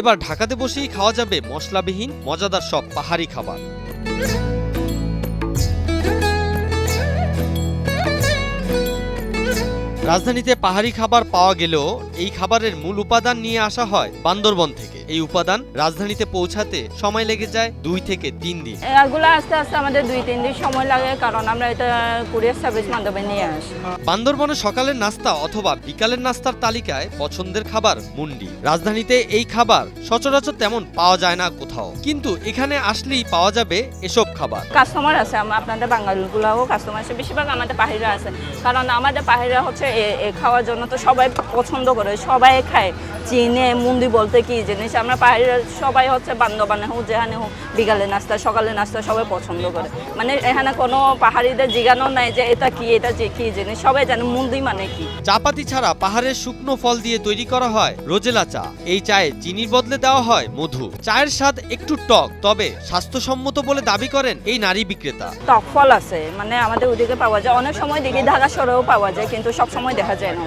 এবার ঢাকাতে বসেই খাওয়া যাবে মশলাবিহীন মজাদার সব পাহাড়ি খাবার। রাজধানীতে পাহাড়ি খাবার পাওয়া গেলেও এই খাবারের মূল উপাদান নিয়ে আসা হয় বান্দরবন থেকে। এই উপাদান রাজধানীতে পৌঁছাতে সময় লেগে যায় 2 থেকে 3 দিন। এগুলো আস্তে আস্তে আমাদের 2-3 দিন সময় লাগে, কারণ আমরা এটা কুরিয়ার সার্ভিস মাধ্যমে নিয়ে আসি। বান্দরবনে সকালের নাস্তা অথবা বিকালের নাস্তার তালিকায় পছন্দের খাবার মুন্ডি। রাজধানীতে এই খাবার সচরাচর তেমন পাওয়া যায় না কোথাও, কিন্তু এখানে আসলেই পাওয়া যাবে এসব খাবার। কাস্টমার আছে, আপনাদের বাঙালিগুলাও কাস্টমার আছে, বেশিরভাগ আমাদের পাহাড়িরা আছে, কারণ আমাদের পাহাড়িরা হচ্ছে এ খাওয়ার জন্য তো সবাই পছন্দ করে, সবাই খায়। চিনে মুন্ডি বলতে কি জিনিস, আমরা পাহাড়িরা সবাই হচ্ছে বান্দরবানে হোক যেখানে হোক বিকালের নাস্তা সকালের নাস্তা সবাই পছন্দ করে। মানে এখানে কোনো পাহাড়িদের জিজ্ঞানো নাই যে এটা কি, এটা যে কি জিনিস, সবাই জানে মুন্ডি মানে কি। চাপাতি ছাড়া পাহাড়ের শুকনো ফল দিয়ে তৈরি করা হয় রোজেলা চা। এই চায়ে চিনির বদলে দেওয়া হয় মধু। চায়ের স্বাদ একটু টক, তবে স্বাস্থ্যসম্মত বলে দাবি করেন এই নারী বিক্রেতা। টক ফল আছে, মানে আমাদের ওদিকে পাওয়া যায়, অনেক সময় দেখি ঢাকা শহরেও পাওয়া যায়, কিন্তু সব সময় দেখা যায় না।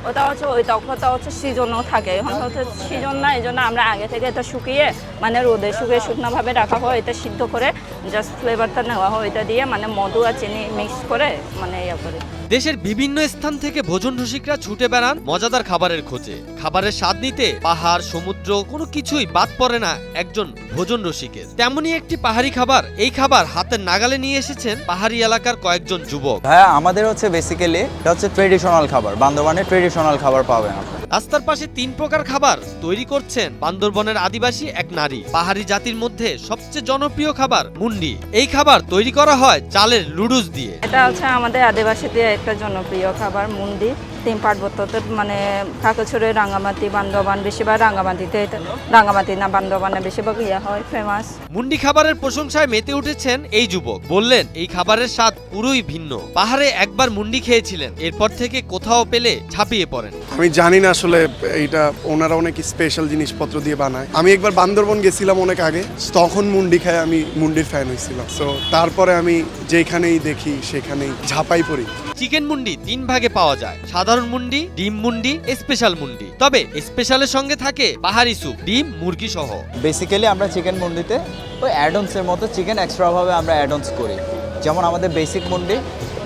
ওটা হচ্ছে ওই টকটা হচ্ছে সিজনও থাকে, এখন হচ্ছে সিজন না, এই জন্য আমরা আগে থেকে এটা শুকিয়ে মানে রোদে শুকিয়ে শুকনোভাবে রাখা হয়, এটা সিদ্ধ করে জাস্ট ফ্লেভারটা নেওয়া হয়, এটা দিয়ে মানে মধু আর চিনি মিক্স করে মানে ইয়ে করে। দেশের বিভিন্ন স্থান থেকে ভোজন রসিকরা ছুটে বেড়ান মজাদার খাবারের খোঁজে। খাবারের স্বাদ নিতে পাহাড় সমুদ্র কোনো কিছুই বাদ পড়ে না একজন ভোজন রসিকের। তেমনই একটি পাহাড়ি খাবার, এই খাবার হাতের নাগালে নিয়ে এসেছেন পাহাড়ি এলাকার কয়েকজন যুবক। হ্যাঁ, আমাদের হচ্ছে বেসিক্যালি এটা হচ্ছে ট্রেডিশনাল খাবার, বান্দরবানের ট্রেডিশনাল খাবার পাবেন আপনারা। রাস্তার পাশে 3 প্রকার খাবার তৈরি করছেন বান্দরবনের আদিবাসী এক নারী। পাহাড়ি জাতির মধ্যে সবচেয়ে জনপ্রিয় খাবার মুন্ডি। এই খাবার তৈরি করা হয় চালের লুডুস দিয়ে। এটা হচ্ছে আমাদের আদিবাসীদের একটা জনপ্রিয় খাবার মুন্ডি। 3 পার্বত্যতে মানে কাকছড়ি, রাঙ্গামাটি, বান্দরবান, বেশিরভাগ রাঙ্গামাটিতে, রাঙ্গামাটি না বান্দরবানে বেশিরভাগ ইয়ে হয় ফেমাস। মুন্ডি খাবারের প্রশংসায় মেতে উঠেছেন এই যুবক। বললেন এই খাবারের স্বাদ পুরোই ভিন্ন। পাহাড়ে একবার মুন্ডি খেয়েছিলেন, এরপর থেকে কোথাও পেলে ঝাঁপিয়ে পড়েন। আমি জানি না আসলে এইটা ওনারা অনেক স্পেশাল জিনিসপত্র দিয়ে বানায়। আমি একবার বান্দরবন গেছিলাম অনেক আগে, তখন মুন্ডি খাই আমি মুন্ডির ফ্যান হয়েছিলাম। সো তারপরে আমি যেখানেই দেখি সেখানেই ঝাঁপাই পড়ি। চিকেন মুন্ডি 3 ভাগে পাওয়া যায়: সাধারণ মুন্ডি, ডিম মুন্ডি, স্পেশাল মুন্ডি। তবে স্পেশালের সঙ্গে থাকে পাহাড়ি স্যুপ, ডিম, মুরগি সহ। বেসিক্যালি আমরা চিকেন মুন্ডিতে ওই অ্যাডঅনসের মতো চিকেন এক্সট্রাভাবে আমরা অ্যাডঅনস করি। যেমন আমাদের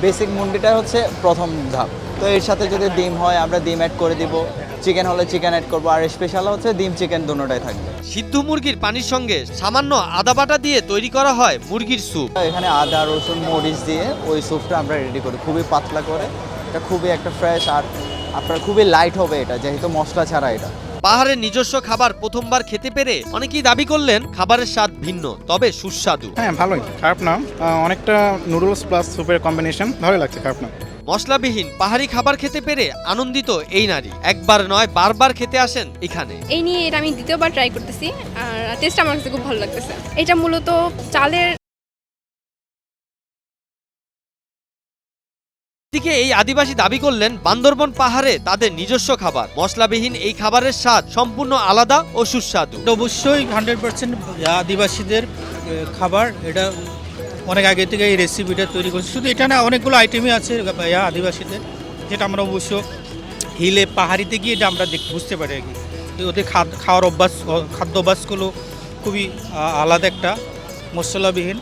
বেসিক মুন্ডিটা হচ্ছে প্রথম ধাপ। তো এর সাথে যদি ডিম হয় আমরা ডিম অ্যাড করে দিব, চিকেন হলে চিকেন অ্যাড করবো, আর স্পেশাল হচ্ছে ডিম চিকেন দুটোটাই থাকবে। সিদ্ধ মুরগির পানির সঙ্গে সামান্য আদা বাটা দিয়ে তৈরি করা হয় মুরগির স্যুপ। এখানে আদা রসুন মরিচ দিয়ে ওই স্যুপটা আমরা রেডি করি খুবই পাতলা করে। এটা খুবই একটা ফ্রেশ, আর আপনার খুবই লাইট হবে এটা, যেহেতু মশলা ছাড়া এটা। পাহাড়ের নিজস্ব খাবার প্রথমবার খেতে পেরে অনেকেই দাবি করলেন খাবারের স্বাদ ভিন্ন, তবে সুস্বাদু। হ্যাঁ, ভালোই, খারাপ না। অনেকটা নুডলস প্লাস স্যুপের কম্বিনেশন, ভালো লাগছে, খারাপ না। মশলাবিহীন পাহাড়ি খাবার খেতে পেরে আনন্দিত এই নারী। একবার নয়, বারবার খেতে আসেন এখানে। এই নিয়ে এটা আমি দ্বিতীয়বার ট্রাই করতেছি, আর টেস্ট আমার কাছে খুব ভালো লাগতেছে। এটা মূলত চালের। দিকে এই আদিবাসী দাবি করলেন বান্দরবন পাহাড়ে তাদের নিজস্ব খাবার। মশলাবিহীন এই খাবারের স্বাদ সম্পূর্ণ আলাদা ও সুস্বাদু। অবশ্যই 100% আদিবাসীদের খাবার। এটা অনেক আগে থেকে এই রেসিপিটা তৈরি করছে। শুধু এটা না, অনেকগুলো আইটেমই আছে আদিবাসীদের, যেটা আমরা অবশ্য হিলে পাহাড়িতে গিয়ে এটা আমরা বুঝতে পারি আর কি। ওদের খাওয়ার খাদ্য অভ্যাসগুলো খুবই আলাদা একটা, মশলাবিহীন।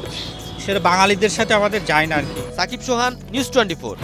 সেটা বাঙালিদের সাথে আমাদের যায় না আর কি। সাকিব সোহান, নিউজ 24।